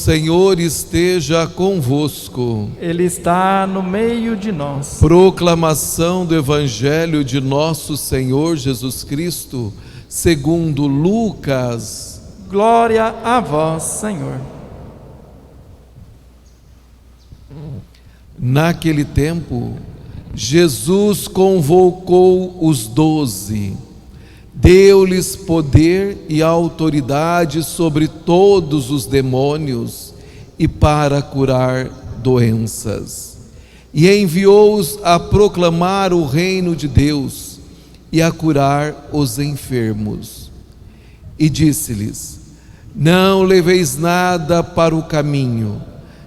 Senhor esteja convosco. Ele está no meio de nós. Proclamação do Evangelho de nosso Senhor Jesus Cristo, segundo Lucas. Glória a vós, Senhor. Naquele tempo, Jesus convocou os 12, deu-lhes poder e autoridade sobre todos os demônios e para curar doenças. E enviou-os a proclamar o reino de Deus e a curar os enfermos. E disse-lhes: não leveis nada para o caminho,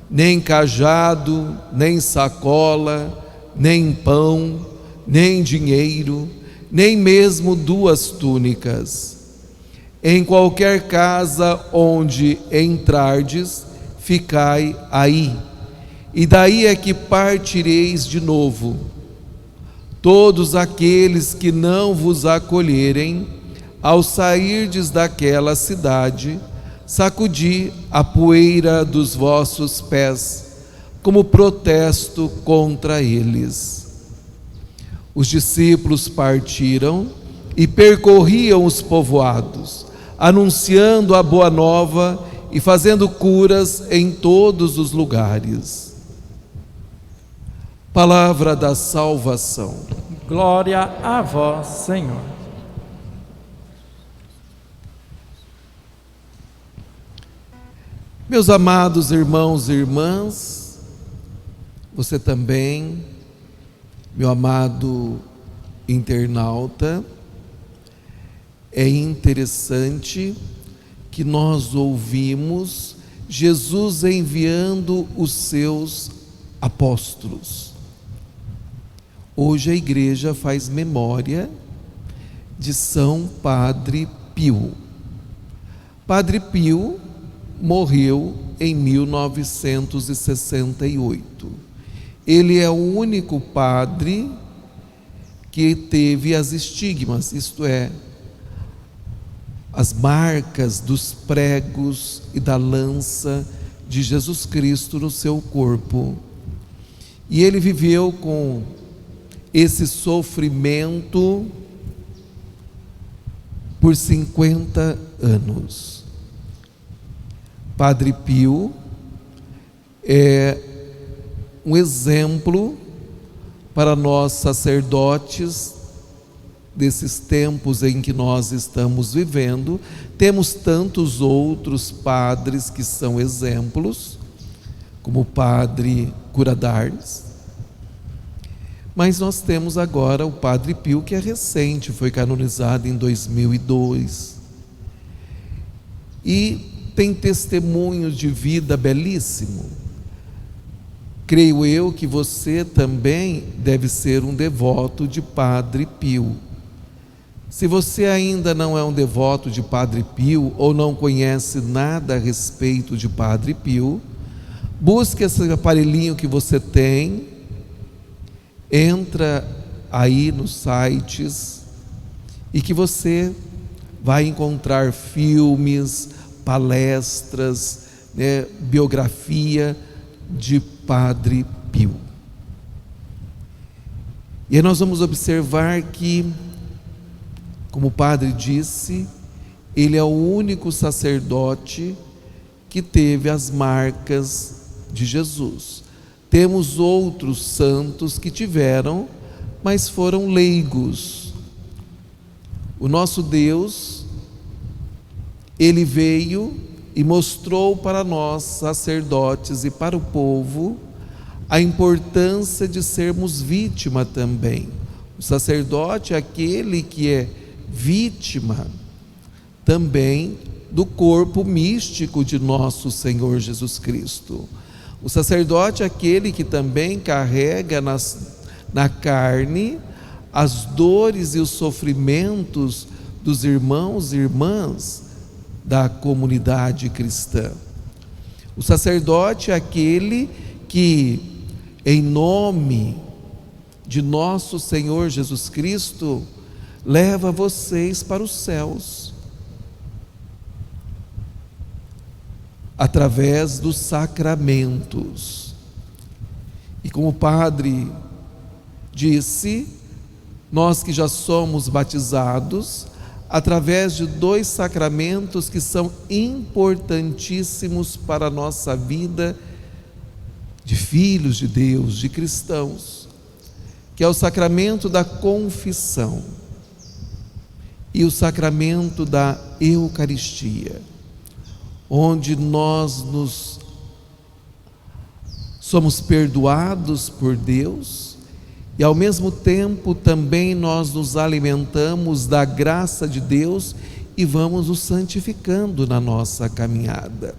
nem cajado, nem sacola, nem pão, nem dinheiro, nem mesmo 2 túnicas. Em qualquer casa onde entrardes, ficai aí, e daí é que partireis de novo. Todos aqueles que não vos acolherem, ao sairdes daquela cidade, sacudi a poeira dos vossos pés, como protesto contra eles. Os discípulos partiram e percorriam os povoados, anunciando a boa nova e fazendo curas em todos os lugares. Palavra da salvação. Glória a vós, Senhor. Meus amados irmãos e irmãs, você também, meu amado internauta, é interessante que nós ouvimos Jesus enviando os seus apóstolos. Hoje a igreja faz memória de São Padre Pio. Padre Pio morreu em 1968. Ele é o único padre que teve as estigmas, isto é, as marcas dos pregos e da lança de Jesus Cristo no seu corpo. E ele viveu com esse sofrimento por 50 anos. Padre Pio é um exemplo para nós sacerdotes desses tempos em que nós estamos vivendo. Temos tantos outros padres que são exemplos, como o Padre Curadares, mas nós temos agora o Padre Pio, que é recente, foi canonizado em 2002 e tem testemunhos de vida belíssimo. Creio eu que você também deve ser um devoto de Padre Pio. Se você ainda não é um devoto de Padre Pio ou não conhece nada a respeito de Padre Pio, busque esse aparelhinho que você tem, entra aí nos sites e que você vai encontrar filmes, palestras, biografia de Padre Pio. E aí nós vamos observar que, como o padre disse, ele é o único sacerdote que teve as marcas de Jesus. Temos outros santos que tiveram, mas foram leigos. O nosso Deus, Ele veio e mostrou para nós, sacerdotes, e para o povo, a importância de sermos vítima também. O sacerdote é aquele que é vítima também do corpo místico de nosso Senhor Jesus Cristo. O sacerdote é aquele que também carrega na carne as dores e os sofrimentos dos irmãos e irmãs da comunidade cristã. O sacerdote é aquele que, em nome de nosso Senhor Jesus Cristo, leva vocês para os céus. através dos sacramentos. E como o padre disse, nós que já somos batizados, através de 2 sacramentos que são importantíssimos para a nossa vida de filhos de Deus, de cristãos, que é o sacramento da confissão e o sacramento da Eucaristia, onde nós somos perdoados por Deus e ao mesmo tempo também nós nos alimentamos da graça de Deus e vamos nos santificando na nossa caminhada.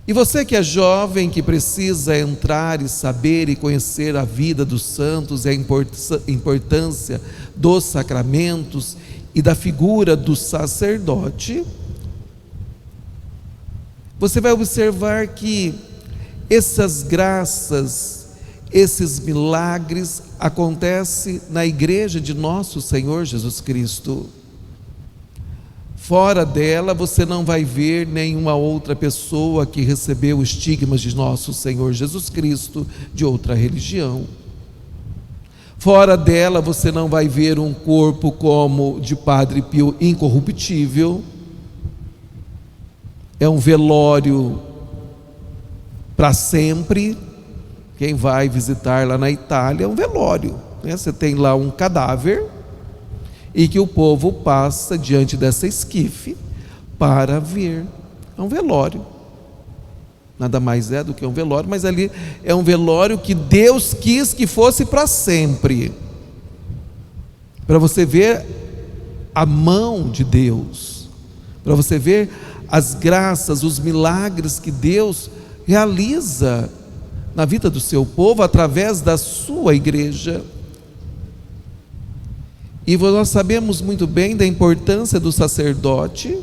E você que é jovem, que precisa entrar e saber e conhecer a vida dos santos e a importância dos sacramentos e da figura do sacerdote, você vai observar que essas graças, esses milagres acontecem na igreja de nosso Senhor Jesus Cristo. Fora dela você não vai ver nenhuma outra pessoa que recebeu o estigma de nosso Senhor Jesus Cristo de outra religião. Fora dela você não vai ver um corpo como de Padre Pio incorruptível. É um velório para sempre. Quem vai visitar lá na Itália é um velório, né? Você tem lá um cadáver e que o povo passa diante dessa esquife para ver. É um velório, nada mais é do que um velório, mas ali é um velório que Deus quis que fosse para sempre, para você ver a mão de Deus, para você ver as graças, os milagres que Deus realiza na vida do seu povo através da sua igreja. E nós sabemos muito bem da importância do sacerdote,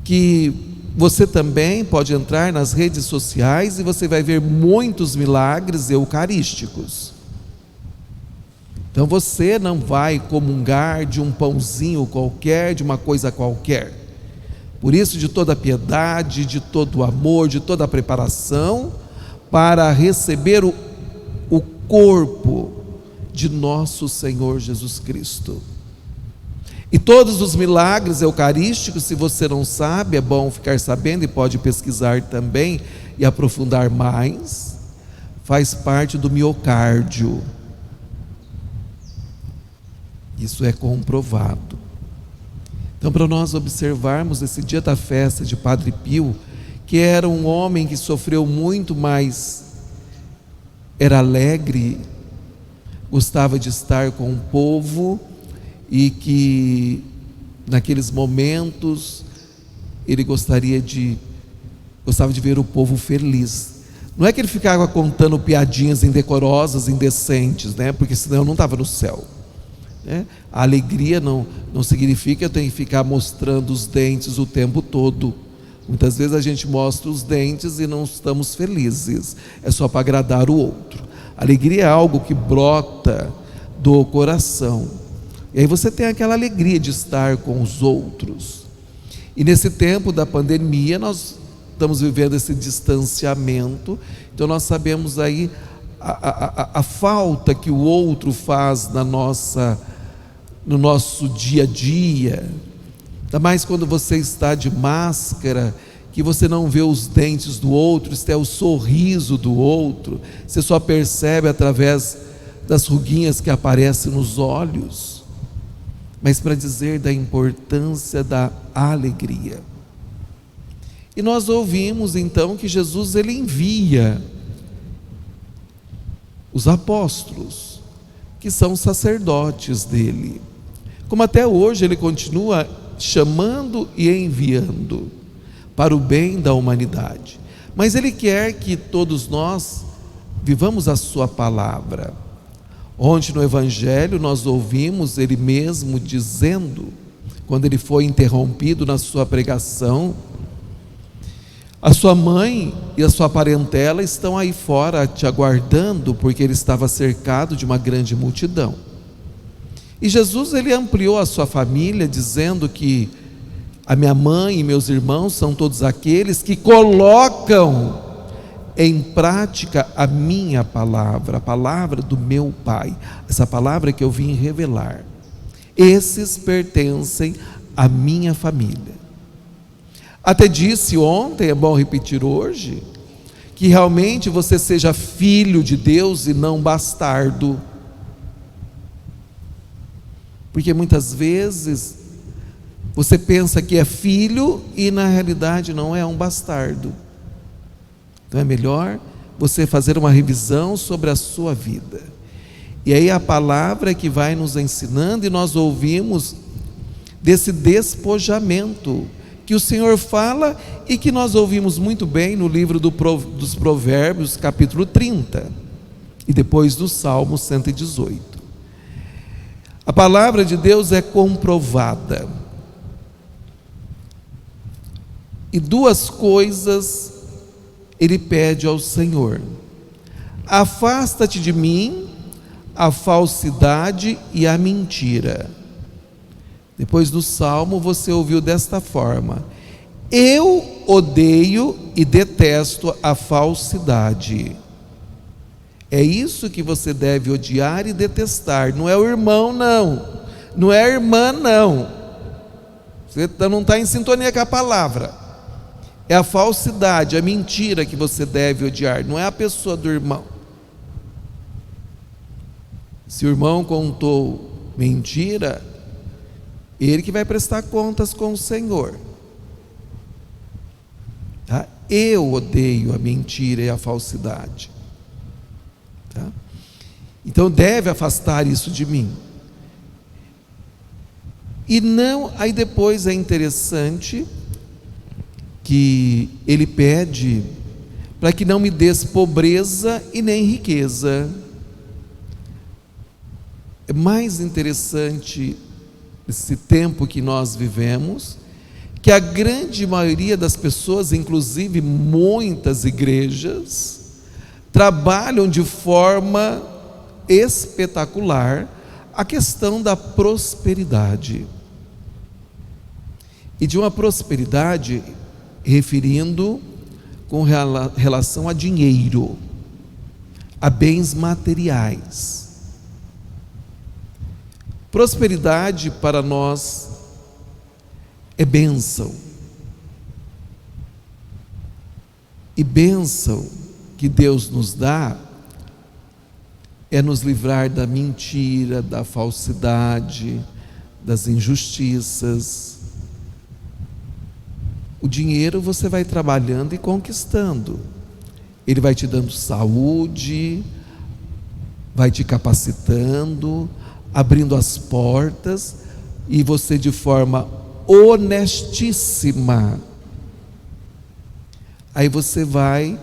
que você também pode entrar nas redes sociais e você vai ver muitos milagres eucarísticos. Então você não vai comungar de um pãozinho qualquer, de uma coisa qualquer. Por isso, de toda a piedade, de todo o amor, de toda a preparação para receber o corpo de nosso Senhor Jesus Cristo. E todos os milagres eucarísticos, se você não sabe, é bom ficar sabendo e pode pesquisar também e aprofundar mais, faz parte do miocárdio. Isso é comprovado. Então, para nós observarmos esse dia da festa de Padre Pio, que era um homem que sofreu muito, mas era alegre, gostava de estar com o povo e que naqueles momentos ele gostava de ver o povo feliz. Não é que ele ficava contando piadinhas indecorosas, indecentes, né? Porque senão eu não estava no céu, né? A alegria não significa eu tenho que ficar mostrando os dentes o tempo todo. Muitas vezes a gente mostra os dentes e não estamos felizes, é só para agradar o outro. Alegria é algo que brota do coração, e aí você tem aquela alegria de estar com os outros. E nesse tempo da pandemia nós estamos vivendo esse distanciamento, então nós sabemos aí a falta que o outro faz no nosso dia a dia, ainda mais quando você está de máscara, que você não vê os dentes do outro, isso é o sorriso do outro, você só percebe através das ruguinhas que aparecem nos olhos, mas para dizer da importância da alegria. E nós ouvimos então que Jesus ele envia os apóstolos, que são sacerdotes dele, como até hoje ele continua chamando e enviando para o bem da humanidade, mas ele quer que todos nós vivamos a sua palavra. Ontem no Evangelho nós ouvimos ele mesmo dizendo, quando ele foi interrompido na sua pregação, a sua mãe e a sua parentela estão aí fora te aguardando, porque ele estava cercado de uma grande multidão. E Jesus ele ampliou a sua família, dizendo que A minha mãe e meus irmãos são todos aqueles que colocam em prática a minha palavra, a palavra do meu Pai, essa palavra que eu vim revelar. Esses pertencem à minha família. Até disse ontem, é bom repetir hoje, que realmente você seja filho de Deus e não bastardo. Porque muitas vezes você pensa que é filho e na realidade não é um bastardo. Então é melhor você fazer uma revisão sobre a sua vida. E aí a palavra que vai nos ensinando, e nós ouvimos desse despojamento que o Senhor fala e que nós ouvimos muito bem no livro dos Provérbios, capítulo 30, e depois do Salmo 118. A palavra de Deus é comprovada. E duas coisas ele pede ao Senhor: afasta-te de mim a falsidade e a mentira. Depois do Salmo você ouviu desta forma: eu odeio e detesto a falsidade. É isso que você deve odiar e detestar. Não é o irmão, não. Não é a irmã, não. Você não está em sintonia com a palavra. É a falsidade, a mentira que você deve odiar. Não é a pessoa do irmão. Se o irmão contou mentira, ele que vai prestar contas com o Senhor. Tá? Eu odeio a mentira e a falsidade. Tá? Então deve afastar isso de mim. E não, aí depois é interessante que ele pede para que não me des pobreza e nem riqueza. É mais interessante esse tempo que nós vivemos, que a grande maioria das pessoas, inclusive muitas igrejas, trabalham de forma espetacular a questão da prosperidade. E de uma prosperidade referindo com relação a dinheiro, a bens materiais. Prosperidade para nós é bênção. E bênção que Deus nos dá é nos livrar da mentira, da falsidade, das injustiças. O dinheiro você vai trabalhando e conquistando. Ele vai te dando saúde, vai te capacitando, abrindo as portas, e você de forma honestíssima, aí você vai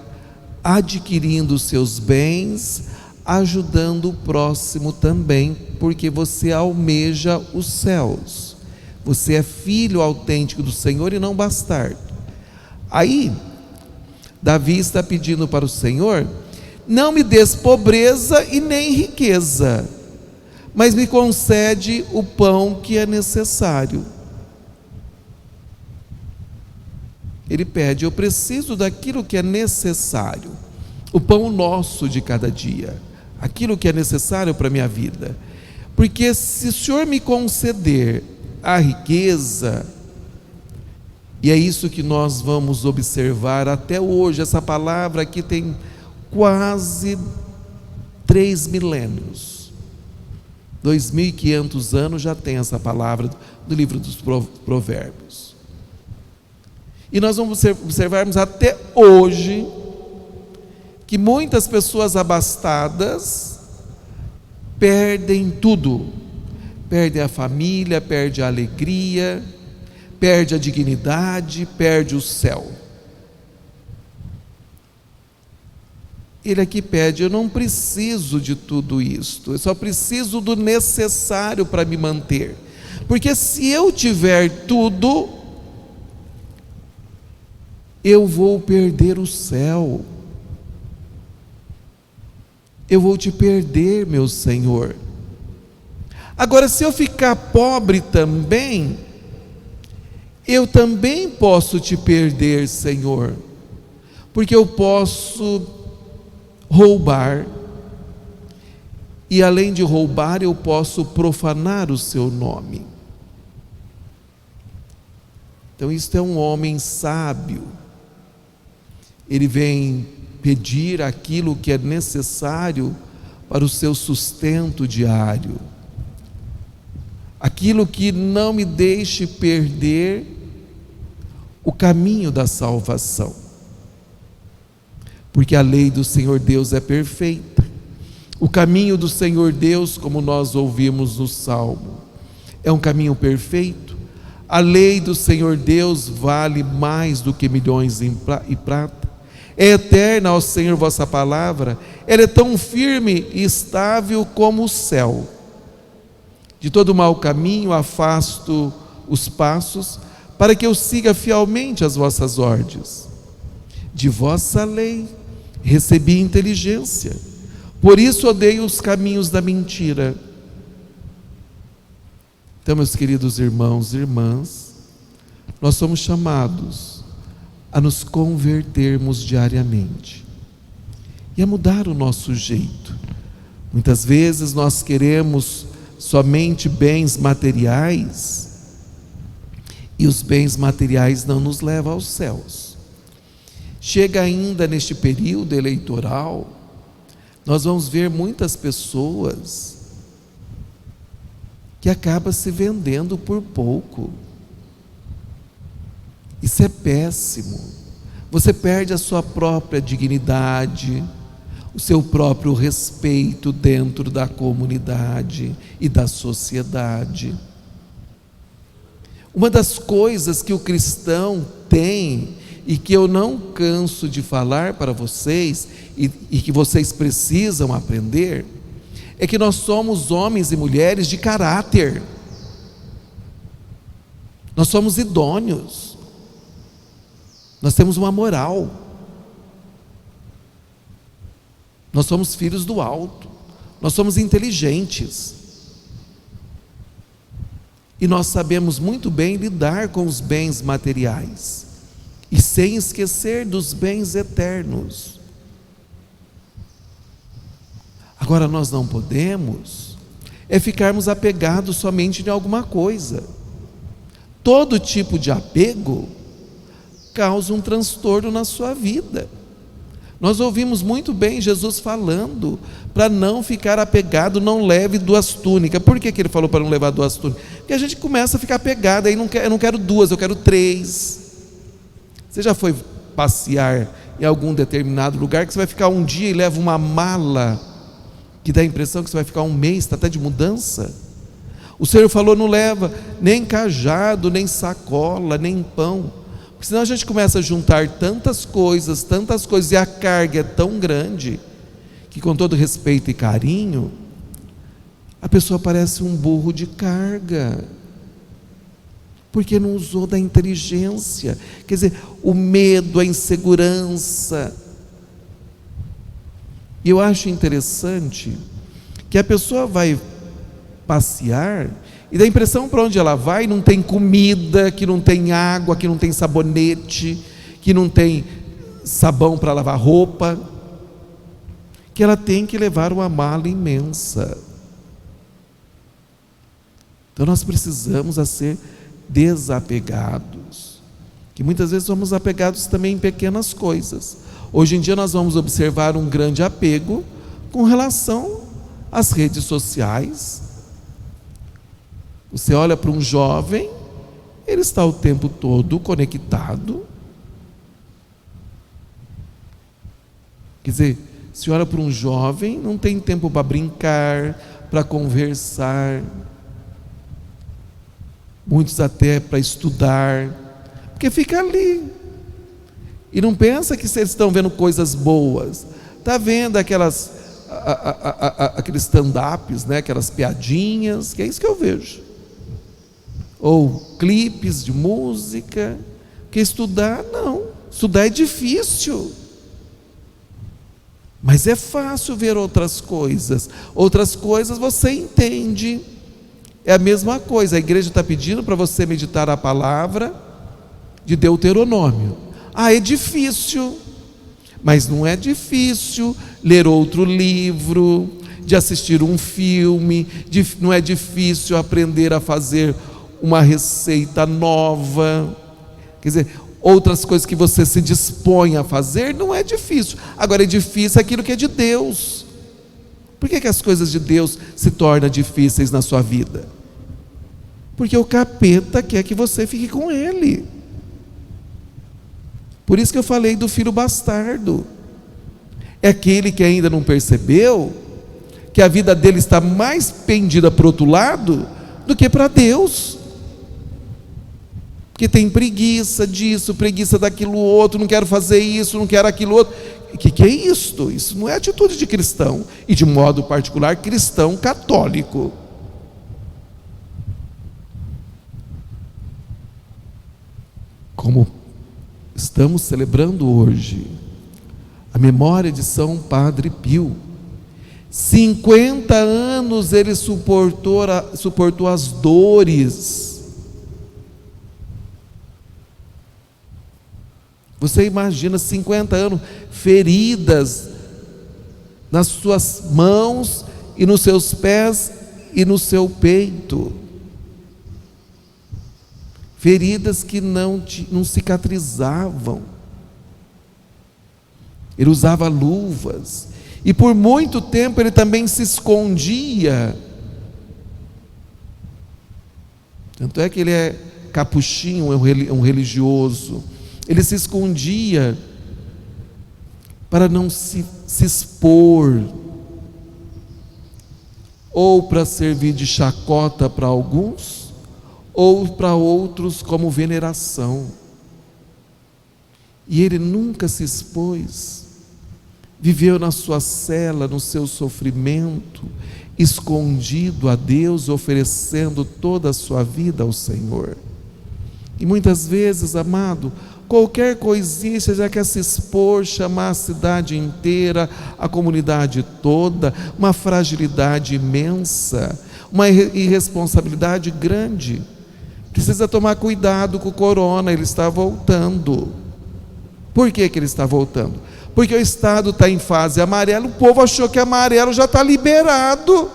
adquirindo os seus bens, ajudando o próximo também, porque você almeja os céus. Você é filho autêntico do Senhor e não bastardo. Aí Davi está pedindo para o Senhor: não me des pobreza e nem riqueza, mas me concede o pão que é necessário. Ele pede: eu preciso daquilo que é necessário, o pão nosso de cada dia, aquilo que é necessário para a minha vida. Porque se o Senhor me conceder a riqueza, e é isso que nós vamos observar até hoje, essa palavra aqui tem quase 3 milênios, 2.500 anos já tem essa palavra do livro dos Provérbios. E nós vamos observarmos até hoje que muitas pessoas abastadas perdem tudo. Perde a família, perde a alegria, perde a dignidade, perde o céu. Ele aqui pede: eu não preciso de tudo isto, eu só preciso do necessário para me manter. Porque se eu tiver tudo, eu vou perder o céu. Eu vou te perder, meu Senhor. Agora, se eu ficar pobre também, eu também posso te perder, Senhor, porque eu posso roubar, e além de roubar, eu posso profanar o seu nome. Então, isto é um homem sábio. Ele vem pedir aquilo que é necessário para o seu sustento diário, aquilo que não me deixe perder o caminho da salvação, porque a lei do Senhor Deus é perfeita. O caminho do Senhor Deus, como nós ouvimos no Salmo, é um caminho perfeito. A lei do Senhor Deus vale mais do que milhões e prata. É eterna, ó Senhor, vossa palavra. Ela é tão firme e estável como o céu. De todo mau caminho afasto os passos, para que eu siga fielmente as vossas ordens. De vossa lei recebi inteligência, por isso odeio os caminhos da mentira. Então, meus queridos irmãos e irmãs, nós somos chamados a nos convertermos diariamente e a mudar o nosso jeito. Muitas vezes nós queremos somente bens materiais, e os bens materiais não nos levam aos céus. Chega ainda neste período eleitoral, nós vamos ver muitas pessoas que acabam se vendendo por pouco. Isso é péssimo. Você perde a sua própria dignidade, o seu próprio respeito dentro da comunidade e da sociedade. Uma das coisas que o cristão tem e que eu não canso de falar para vocês e que vocês precisam aprender, é que nós somos homens e mulheres de caráter. Nós somos idôneos. Nós temos uma moral. Nós somos filhos do alto. Nós somos inteligentes. E nós sabemos muito bem lidar com os bens materiais, e sem esquecer dos bens eternos. Agora, nós não podemos ficarmos apegados somente em alguma coisa. Todo tipo de apego causa um transtorno na sua vida. Nós ouvimos muito bem Jesus falando para não ficar apegado, não leve 2 túnicas. Por que ele falou para não levar 2 túnicas? Porque a gente começa a ficar apegado, aí eu não quero 2, eu quero 3. Você já foi passear em algum determinado lugar que você vai ficar um dia e leva uma mala que dá a impressão que você vai ficar um mês, está até de mudança? O Senhor falou: não leva nem cajado, nem sacola, nem pão, porque senão a gente começa a juntar tantas coisas, e a carga é tão grande, que, com todo respeito e carinho, a pessoa parece um burro de carga, porque não usou da inteligência. Quer dizer, o medo, a insegurança. E eu acho interessante que a pessoa vai passear e dá a impressão, para onde ela vai, não tem comida, que não tem água, que não tem sabonete, que não tem sabão para lavar roupa, que ela tem que levar uma mala imensa. Então nós precisamos ser desapegados, que muitas vezes somos apegados também em pequenas coisas. Hoje em dia nós vamos observar um grande apego com relação às redes sociais. Você olha para um jovem, ele está o tempo todo conectado. Quer dizer, se olha para um jovem, não tem tempo para brincar, para conversar, muitos até para estudar, porque fica ali e não pensa que vocês estão vendo coisas boas. Está vendo aqueles stand-ups, né? Aquelas piadinhas, que é isso que eu vejo, ou clipes de música. Que estudar, não, estudar é difícil, mas é fácil ver outras coisas você entende. É a mesma coisa, a igreja está pedindo para você meditar a palavra, de Deuteronômio. É difícil, mas não é difícil ler outro livro, de assistir um filme, não é difícil aprender a fazer uma receita nova, quer dizer, outras coisas que você se dispõe a fazer, não é difícil. Agora é difícil aquilo que é de Deus. Por que as coisas de Deus se tornam difíceis na sua vida? Porque o capeta quer que você fique com ele. Por isso que eu falei do filho bastardo. É aquele que ainda não percebeu que a vida dele está mais pendida para o outro lado do que para Deus. Porque tem preguiça disso, preguiça daquilo outro, não quero fazer isso, não quero aquilo outro. O que é isto? Isso não é atitude de cristão, e de modo particular cristão católico. Como estamos celebrando hoje a memória de São Padre Pio, 50 anos ele suportou as dores. Você imagina 50 anos, feridas nas suas mãos e nos seus pés e no seu peito. Feridas que não cicatrizavam. Ele usava luvas. E por muito tempo ele também se escondia. Tanto é que ele é capuchinho, um religioso. Ele se escondia para não se expor, ou para servir de chacota para alguns, ou para outros como veneração. E ele nunca se expôs, viveu na sua cela, no seu sofrimento, escondido a Deus, oferecendo toda a sua vida ao Senhor. E muitas vezes, amado, qualquer coisinha você já quer se expor, chamar a cidade inteira, a comunidade toda, uma fragilidade imensa, uma irresponsabilidade grande. Precisa tomar cuidado com o corona, ele está voltando. Por que ele está voltando? Porque o estado está em fase amarela, o povo achou que amarelo já está liberado,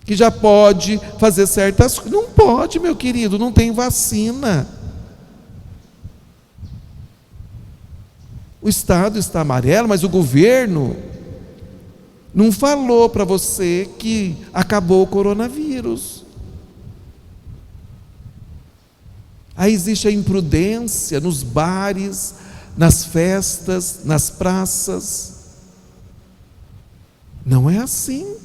que já pode fazer certas coisas. Não pode, meu querido, não tem vacina. O estado está amarelo, mas o governo não falou para você que acabou o coronavírus. Aí existe a imprudência nos bares, nas festas, nas praças. Não é assim.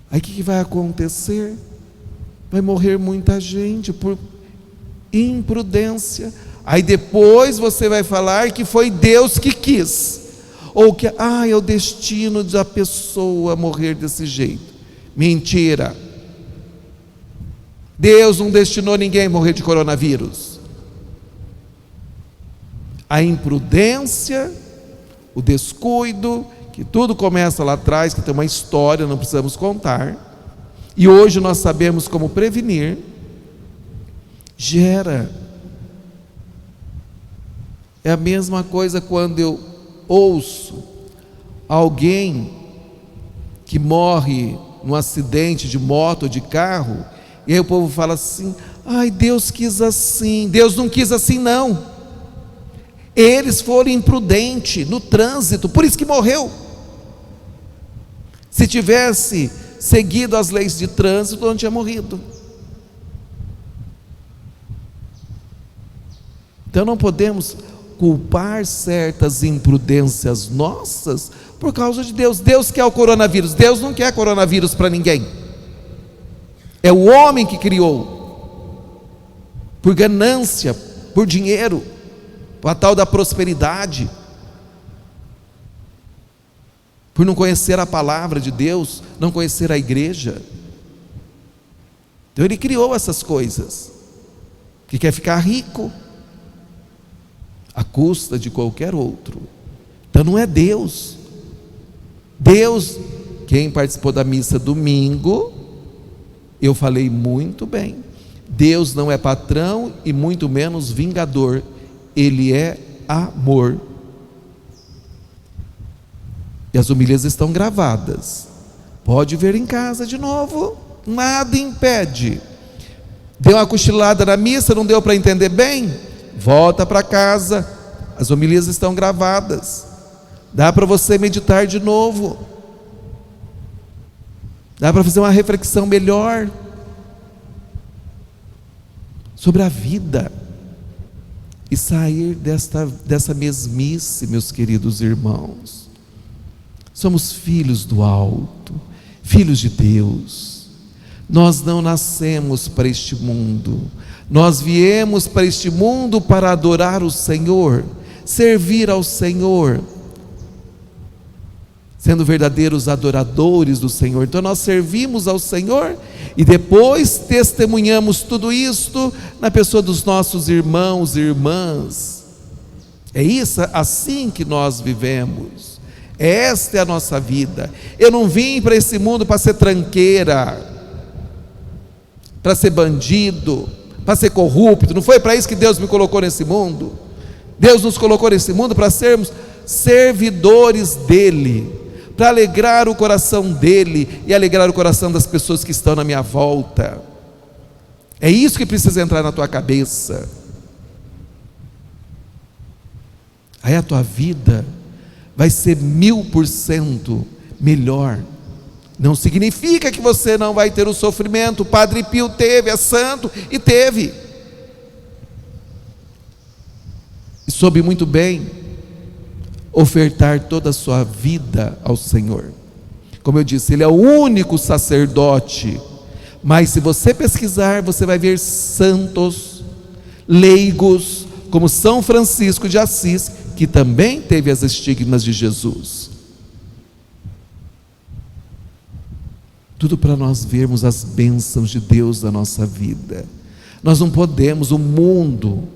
Aí o que vai acontecer? Vai morrer muita gente por imprudência. Aí depois você vai falar que foi Deus que quis, ou que é o destino da pessoa morrer desse jeito. Mentira. Deus não destinou ninguém a morrer de coronavírus. A imprudência, o descuido, que tudo começa lá atrás, que tem uma história, não precisamos contar, e hoje nós sabemos como prevenir, gera. É a mesma coisa quando eu ouço alguém que morre num acidente de moto ou de carro, e aí o povo fala assim: Deus quis assim. Deus não quis assim, não. Eles foram imprudentes no trânsito, por isso que morreu. Se tivesse seguido as leis de trânsito, não tinha morrido. Então não podemos culpar certas imprudências nossas por causa de Deus. Deus quer o coronavírus. Deus não quer coronavírus para ninguém. É o homem que criou, por ganância, por dinheiro, por a tal da prosperidade, por não conhecer a palavra de Deus, não conhecer a igreja. Então ele criou essas coisas, que quer ficar rico, à custa de qualquer outro. Então não é Deus. Deus, quem participou da missa domingo, eu falei muito bem. Deus não é patrão e muito menos vingador. Ele é amor. E as homilias estão gravadas. Pode ver em casa de novo. Nada impede. Deu uma cochilada na missa, não deu para entender bem? Volta para casa. As homilias estão gravadas. Dá para você meditar de novo. Dá para fazer uma reflexão melhor sobre a vida e sair dessa mesmice, meus queridos irmãos. Somos filhos do alto, filhos de Deus. Nós não nascemos para este mundo, nós viemos para este mundo para adorar o Senhor, servir ao Senhor, sendo verdadeiros adoradores do Senhor. Então nós servimos ao Senhor e depois testemunhamos tudo isto na pessoa dos nossos irmãos e irmãs. É isso, assim que nós vivemos. Esta é a nossa vida. Eu não vim para esse mundo para ser tranqueira, para ser bandido, para ser corrupto. Não foi para isso que Deus me colocou nesse mundo. Deus nos colocou nesse mundo para sermos servidores dEle, para alegrar o coração dEle e alegrar o coração das pessoas que estão na minha volta. É isso que precisa entrar na tua cabeça. Aí a tua vida vai ser 1000% melhor. Não significa que você não vai ter o sofrimento. O Padre Pio teve, é santo e teve, e soube muito bem ofertar toda a sua vida ao Senhor. Como eu disse, Ele é o único sacerdote. Mas se você pesquisar, você vai ver santos, leigos, como São Francisco de Assis, que também teve as estigmas de Jesus. Tudo para nós vermos as bênçãos de Deus na nossa vida. Nós não podemos, o mundo,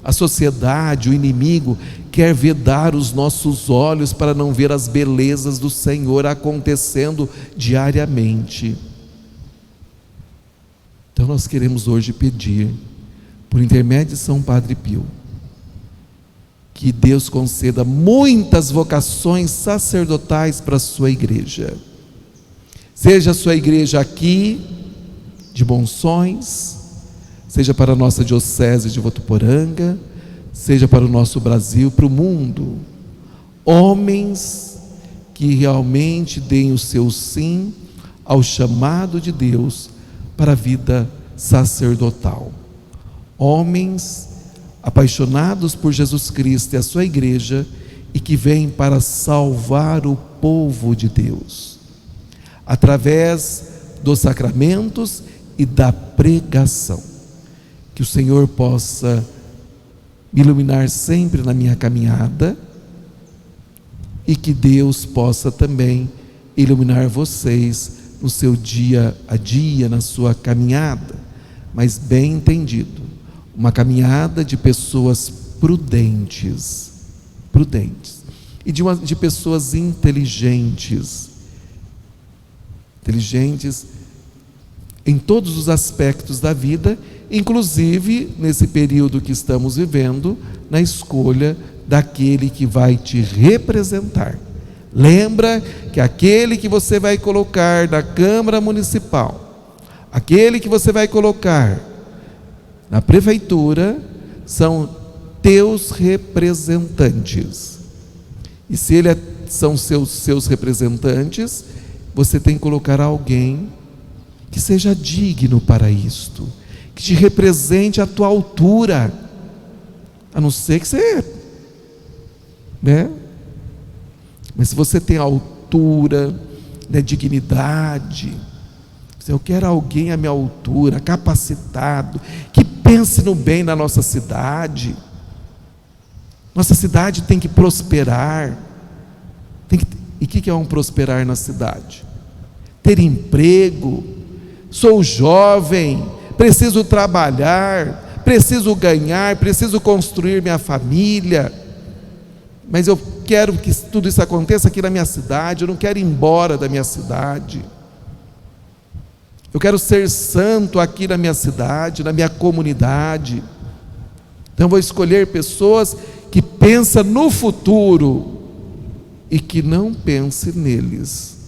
a sociedade, o inimigo quer vedar os nossos olhos para não ver as belezas do Senhor acontecendo diariamente. Então nós queremos hoje pedir, por intermédio de São Padre Pio, que Deus conceda muitas vocações sacerdotais para a sua igreja. Seja a sua igreja aqui, de Monções, seja para a nossa diocese de Votuporanga, seja para o nosso Brasil, para o mundo. Homens que realmente deem o seu sim ao chamado de Deus para a vida sacerdotal. Homens apaixonados por Jesus Cristo e a sua igreja e que vêm para salvar o povo de Deus, através dos sacramentos e da pregação. Que o Senhor possa me iluminar sempre na minha caminhada e que Deus possa também iluminar vocês no seu dia a dia, na sua caminhada, mas bem entendido, uma caminhada de pessoas prudentes e de pessoas inteligentes em todos os aspectos da vida, inclusive nesse período que estamos vivendo, na escolha daquele que vai te representar. Lembra que aquele que você vai colocar na Câmara Municipal, aquele que você vai colocar na Prefeitura, são teus representantes. E se são seus representantes, você tem que colocar alguém que seja digno para isto, que te represente à tua altura, a não ser que você, mas se você tem altura, dignidade, eu quero alguém à minha altura, capacitado, que pense no bem da nossa cidade. Nossa cidade tem que prosperar. E o que é um prosperar na cidade? Ter emprego. Sou jovem, preciso trabalhar, preciso ganhar, preciso construir minha família, mas eu quero que tudo isso aconteça aqui na minha cidade, eu não quero ir embora da minha cidade. Eu quero ser santo aqui na minha cidade, na minha comunidade. Então eu vou escolher pessoas que pensam no futuro e que não pensem neles.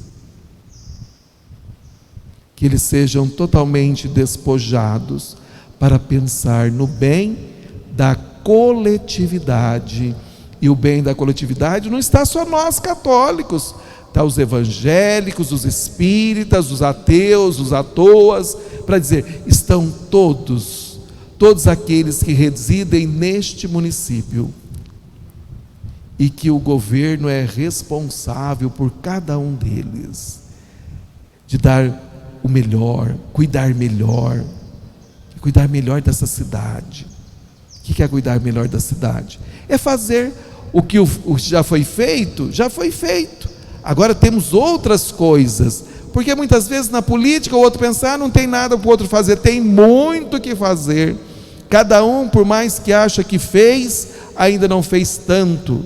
Que eles sejam totalmente despojados para pensar no bem da coletividade. E o bem da coletividade não está só nós católicos, está os evangélicos, os espíritas, os ateus, os atoas, para dizer, estão todos aqueles que residem neste município, e que o governo é responsável por cada um deles, de dar o melhor, cuidar melhor dessa cidade. O que é cuidar melhor da cidade? É fazer o que já foi feito, agora temos outras coisas, porque muitas vezes na política o outro pensa, não tem nada para o outro fazer, tem muito o que fazer, cada um, por mais que acha que fez, ainda não fez tanto.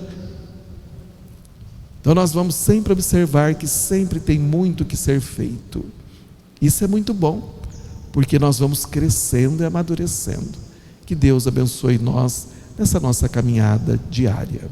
Então nós vamos sempre observar que sempre tem muito que ser feito. Isso é muito bom, porque nós vamos crescendo e amadurecendo. Que Deus abençoe nós nessa nossa caminhada diária.